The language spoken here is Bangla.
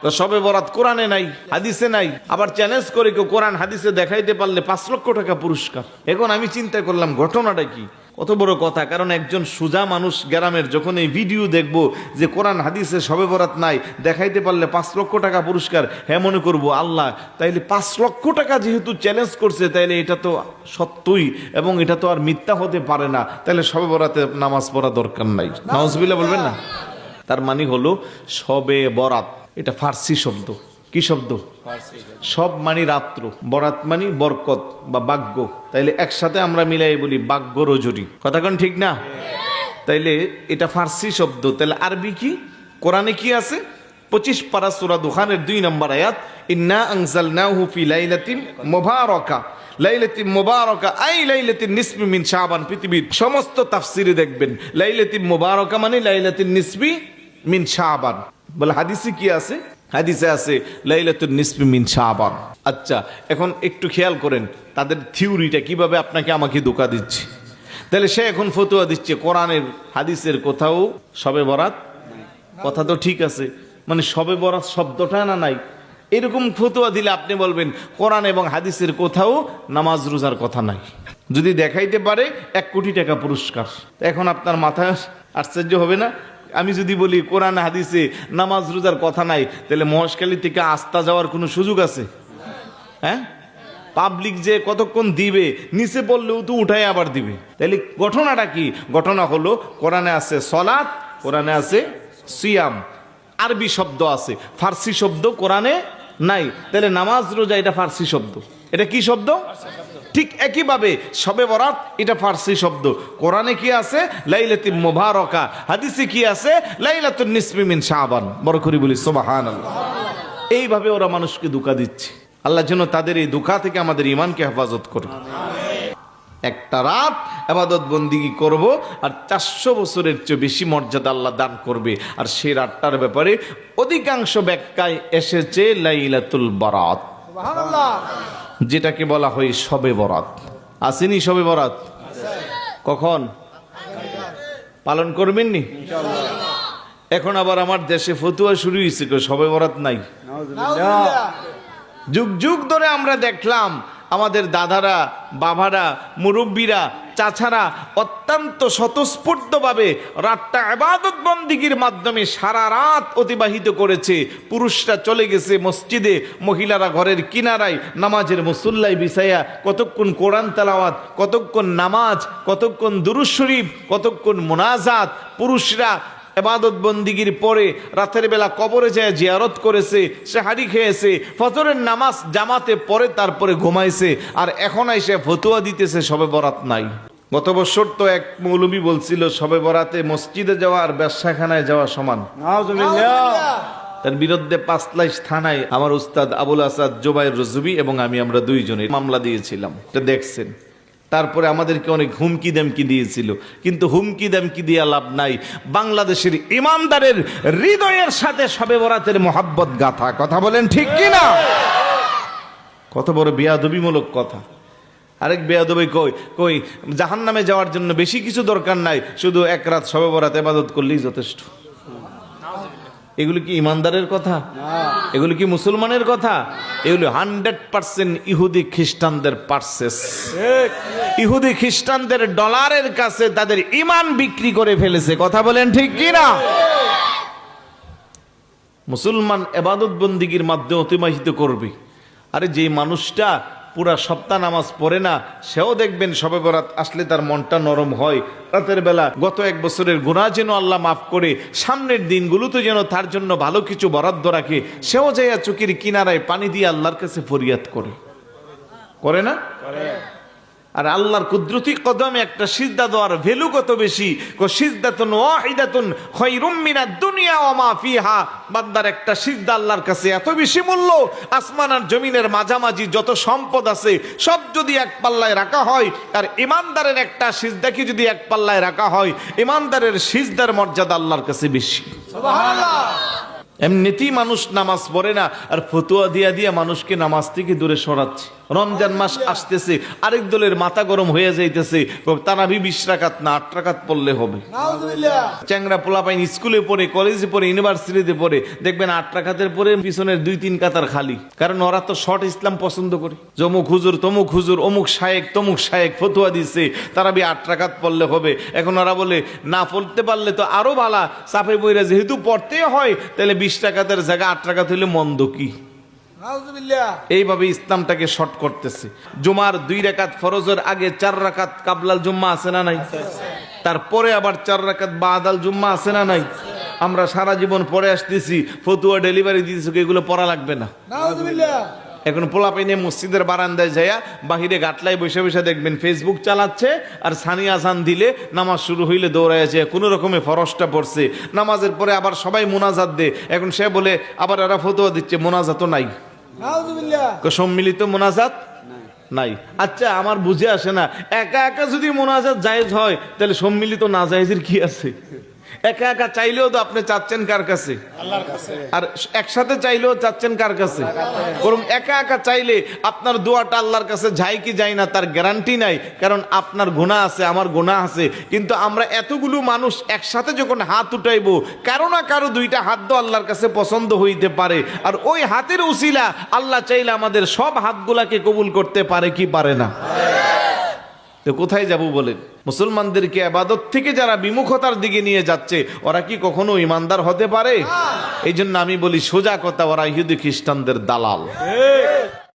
শবে বরাত কোরআনে নাই, হাদিসে নাই, আবার চ্যালেঞ্জ করে কেউ কোরআন হাদিসে দেখাইতে পারলে 5 লক্ষ টাকা পুরস্কার। এখন আমি চিন্তা করলাম ঘটনাটা কি, কত বড় কথা। কারণ একজন সুজা মানুষ গ্রামের যখন এই ভিডিও দেখবো যে কোরআন হাদিসে শবে বরাত নাই, দেখাইতে পারলে 5 লক্ষ টাকা পুরস্কার, হ্যাঁ মনে করবো আল্লাহ তাইলে 5 লক্ষ টাকা যেহেতু চ্যালেঞ্জ করছে, তাইলে এটা তো সত্যই এবং এটা তো আর মিথ্যা হতে পারে না, তাহলে শবে বরাতে নামাজ পড়া দরকার নাই। নাউজুবিল্লাহ বলবেন না? তার মানে হলো শবে বরাত এটা ফার্সি শব্দ। কি শব্দ? সব মানে রাত্র, বরাত মানে বরকত বা ভাগ্য। তাইলে একসাথে আমরা মিলাই বলি ভাগ্য রজনী, কথা কোন ঠিক না? তাইলে এটা ফার্সি শব্দ। তাহলে আরবি কি? কোরআনে কি আছে? 25 পারা সূরা দুখানের 2 নম্বর আয়াত, ইন্না আনজালনাহু ফি লাইলাতিন মুবারাকা। লাইলাতিন মুবারাকা আই লাইলাতিন নিসফি মিন শাবান। পৃথিবীর সমস্ত তাফসিরে দেখবেন লাইলাতিন মুবারাকা মানে লাইলাতিন নিসফি মিন শাবান। বলে হাদিসে কি আছে? হাদিসে আছে লাইলাতুন নিসফি মিন শাবান। আচ্ছা, এখন একটু খেয়াল করেন তাদের থিওরিটা কিভাবে আপনাকে আমাকে ধোঁকা দিচ্ছে। তাহলে সে এখন ফতোয়া দিচ্ছে কোরআনের হাদিসের কোথাও শবে বরাত, কথা তো ঠিক আছে, মানে শবে বরাত শব্দটা না নাই, এরকম ফতোয়া দিলে আপনি বলবেন কোরআন এবং হাদিসের কোথাও নামাজ রোজার কথা নাই। যদি দেখাইতে পারে 1 কোটি টাকা পুরস্কার। এখন আপনার মাথায় আশ্চর্য হবে না? আমি যদি বলি কোরআন হাদিসে নামাজ রোজার কথা নাই, তাহলে মহেশখালী থেকে আস্তা যাওয়ার কোনো সুযোগ আছে? হ্যাঁ, পাবলিক যে কতক্ষণ দিবে, নিচে পড়লেও তো উঠাই আবার দিবে। তাহলে ঘটনাটা কি? ঘটনা হলো কোরআনে আছে সলাত, কোরআনে আছে সিয়াম, আরবি শব্দ আছে, ফার্সি শব্দ কোরআনে নাই। তাহলে নামাজ রোজা এটা ফার্সি শব্দ। এটা কি শব্দ? ঠিক একইভাবে শবে বরাত এটা ফার্সি শব্দ। কোরআনে কি আছে? লাইলাতুল মুবারাকা। হাদিসে কি আছে? লাইলাতুন নিসফি মিন শাবান। বড় করে বলি সুবহানাল্লাহ। এইভাবে ওরা মানুষকে ধোঁকা দিচ্ছে। আল্লাহ যেন তাদের এই ধোঁকা থেকে আমাদের ঈমানকে হেফাজত করে। একটা রাত ইবাদত বন্দেগী করব আর 400 বছরের চেয়ে বেশি মর্যাদা আল্লাহ দান করবে। আর সেই রাতটার ব্যাপারে অধিকাংশ ব্যাখ্যায় এসেছে লাইলাতুল বারাত, সুবহানাল্লাহ, যেটাকে বলা হয় শবে বরাত। আসেনি শবে বরাত? কখন পালন করবেন নি? এখন আবার আমার দেশে ফতুয়া শুরু হয়েছে শবে বরাত নাই। যুগ যুগ ধরে আমরা দেখলাম আমাদের দাদারা, বাবারা, মুরব্বীরা, চাচারা অত্যন্ত স্বতঃস্ফূর্তভাবে রাতটা ইবাদত বন্দেগীর মাধ্যমে সারা রাত অতিবাহিত করেছে। পুরুষরা চলে গেছে মসজিদে, মহিলারা ঘরের কিনারায় নামাজের মুসল্লায় বিছাইয়া কতক্ষণ কোরআন তেলাওয়াত, কতক্ষণ নামাজ, কতক্ষণ দুরূদ শরীফ, কতক্ষণ মুনাজাত। পুরুষরা ইবাদত বন্দেগীর পরে রাতের বেলা কবরে যায় জিয়ারত করেছে, সেহারি খেয়েছে, ফজরের নামাজ জামাতে পড়ে তারপরে ঘুমাইছে। আর এখন এসে ফতোয়া দিতেছে শবে বরাত নাই। গত বছর তো এক মৌলবী বলছিল শবে বরাতে মসজিদে যাওয়া আর ব্যবসাখানায় যাওয়া সমান। তার বিরুদ্ধে 5 লাইশ থানায় আমার উস্তাদ আবুল আসাদ জুবাইর রজবি এবং আমরা 2 জনে মামলা দিয়েছিলাম। এটা দেখছেন। তারপরে আমাদেরকে অনেক হুমকি দামকি দিয়েছিল, কিন্তু হুমকি দামকি দিয়ে লাভ নাই। বাংলাদেশের ইমানদারের হৃদয়ের সাথে শবে বরাতের মোহাব্বত গাথা। কথা বলেন ঠিক কি না? কত বড় বেয়াদবিমূলক কথা। আরেক বেয়াদবি কই জাহান্নামে যাওয়ার জন্য বেশি কিছু দরকার নাই, শুধু 1 রাত শবে বরাত ইবাদত করলেই যথেষ্ট। এগুলো কি ইমানদারের কথা? এগুলো কি মুসলমানের কথা? এগুলো 100% ইহুদি খ্রিস্টানদের পারচেস। ইহুদি খ্রিস্টানদের ডলারের কাছে তাদের ঈমান বিক্রি করে ফেলেছে। কথা বলেন ঠিক কি না? মুসলমান ইবাদত বন্দেগীর মাধ্যমে অতিবাহিত করবে। আরে যে মানুষটা পুরা সপ্তাহ নামাজ পড়ে না, সেও দেখবেন শবে বরাত আসলে তার মনটা নরম হয়। রাতের বেলা গত 1 বছরের গুনাহ যেন আল্লাহ মাফ করে, সামনের দিনগুলোতে যেন তার জন্য ভালো কিছু বরাদ্দ রাখে। সেও যাইয়া চোখের কিনারায় পানি দিয়ে আল্লাহর কাছে ফরিয়াদ করে না? আর আল্লাহর কুদরতি কদমে একটা সিজদা দেওয়ার ভ্যালু কত বেশি। সিজদাতুন ওয়াহিদাতুন খায়রুম মিনাদ দুনিয়া ওয়া মা ফিহা। বান্দার একটা সিজদা আল্লাহর কাছে এত বেশি মূল্য, আসমান আর জমিনের মাঝামাঝি যত সম্পদ আছে সব যদি এক পাল্লায় রাখা হয়, আর ইমানদারের একটা সিজদাকে যদি এক পাল্লায় রাখা হয়, ইমানদারের সিজদার মর্যাদা আল্লাহর কাছে বেশি। সুবহানাল্লাহ। এমনিতেই মানুষ নামাজ পড়ে না, আর ফতোয়া দিয়া মানুষকে নামাজ থেকে দূরে সরাচ্ছে। রমজান মাস আসতেছে, আরেক দলের মাথা গরম হয়ে যাইতেছে, তারাবি 20 রাকাত না 8 রাকাত পড়লে হবে। চ্যাংরা পোলাপাইন স্কুলে পড়ে, কলেজে পড়ে, ইউনিভার্সিটিতে পড়ে, দেখবেন 8 রাকাতের পরে পিছনের 2-3 কাতার খালি। কারণ ওরা তো শর্ট ইসলাম পছন্দ করে। জমুক হুজুর, তমুক হুজুর, অমুক শায়েক, তমুক শায়েক ফতোয়া দিছে তারাবি 8 রাকাত পড়লে হবে। এখন ওরা বলে না, পড়তে পারলে তো আরো ভালো, চাপে বইরা যেহেতু পড়তে হয়, তাহলে 20 রাকাতের জায়গায় 8 রাকাত হইলে মন্দ কি? এইভাবে ইসলামটাকে শর্ট করতেছে। জুমার 2 রাকাত ফরজের আগে 4 রাকাত কাবলাল জুম্মা আছে না নাই? তারপরে আবার 4 রাকাত বাদাল জুম্মা আছে না নাই? আমরা সারা জীবন পড়ে আসতেছি, ফতুয়া ডেলিভারি দিতেছি, এগুলো পড়া লাগবে না। এখন পোলাপাইনে মসজিদের বারান্দায় যাইয়া বাহিরে গাটলাই বসে বসে দেখবেন ফেসবুক চালাচ্ছে, আর সানি আজান দিলে নামাজ শুরু হইলে দৌড়ায় যায়, কোনো রকমে ফরজটা পড়ছে। নামাজের পরে আবার সবাই মোনাজাত দে, এখন সে বলে আবার এরা ফতোয়া দিচ্ছে মোনাজাতও নাই, সম্মিলিত মোনাজাত নাই। আচ্ছা, আমার বুঝে আসে না, একা একা যদি মোনাজাত জায়েজ হয়, তাহলে সম্মিলিত না জায়েজের কি আছে? একা একা চাইলেও তো আপনি চাচ্ছেন কার কাছে? আল্লাহর কাছে। আর একসাথে চাইলেও চাচ্ছেন কার কাছে? বরং একা একা চাইলে আপনার দোয়াটা আল্লাহর কাছে যায় কি যায় না তার গ্যারান্টি নাই, কারণ আপনার গুনাহ আছে, আমার গুনাহ আছে। কিন্তু আমরা এতগুলো মানুষ একসাথে যখন হাত উঠাইবো, কারো না কারো 2টা হাত তো আল্লাহর কাছে পছন্দ হইতে পারে, আর ওই হাতের উসিলা আল্লাহ চাইলে আমাদের সব হাতগুলাকে কবুল করতে পারে কি পারে না? তো কোথায় যাব বলেন? মুসলমানদেরকে ইবাদত থেকে যারা বিমুখতার দিকে নিয়ে যাচ্ছে, ওরা কি কখনো ইমানদার হতে পারে? এই জন্য আমি বলি সোজা কথা, ওরা ইহুদি খ্রিস্টানদের দালাল।